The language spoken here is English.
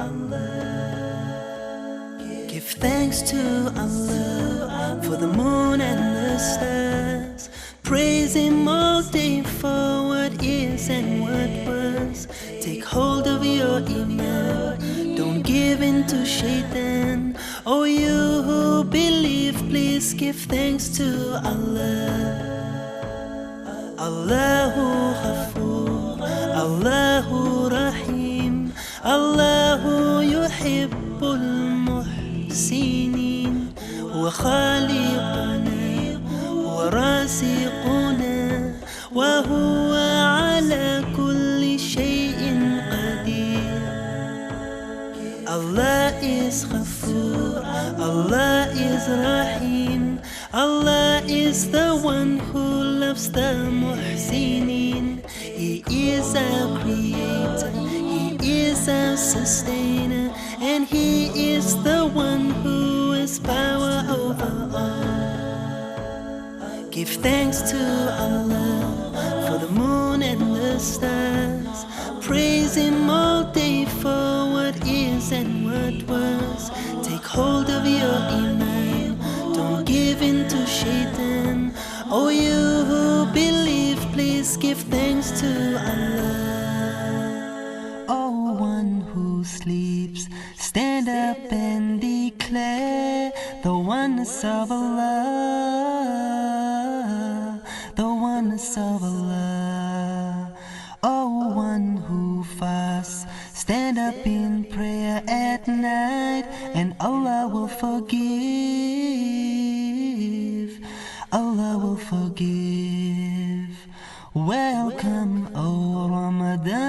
Allah. Give thanks to Allah for the moon and the stars. Praise Him all day for what is and what was. Take hold of your iman, don't give in to shaitan. Oh, you who believe, please give thanks to Allah. Allahu Ghafoor, Allahu Rahim, Allahu Yuhibbul Muhsinin. Huwa Khaliquna, Huwa Raziquna, wa Huwa ala kulli shay'in qadir. Allah is Ghafoor, Allah is Rahim, Allah is the one who loves the Muhsinin. He is our creator, He is our sustainer, and He is the one who has power over all. Give thanks to Allah for the moon and the stars. Praise Him all day for what is and what was. Take hold of your iman, don't give in to shaitan. Oh, you who believe, please give thanks to Allah. Oh, one who sleeps, stand up and declare the oneness of Allah, the oneness of Allah. Oh, one who fasts, stand up in prayer at night, and Allah will forgive, Allah will forgive. Welcome, O Ramadan.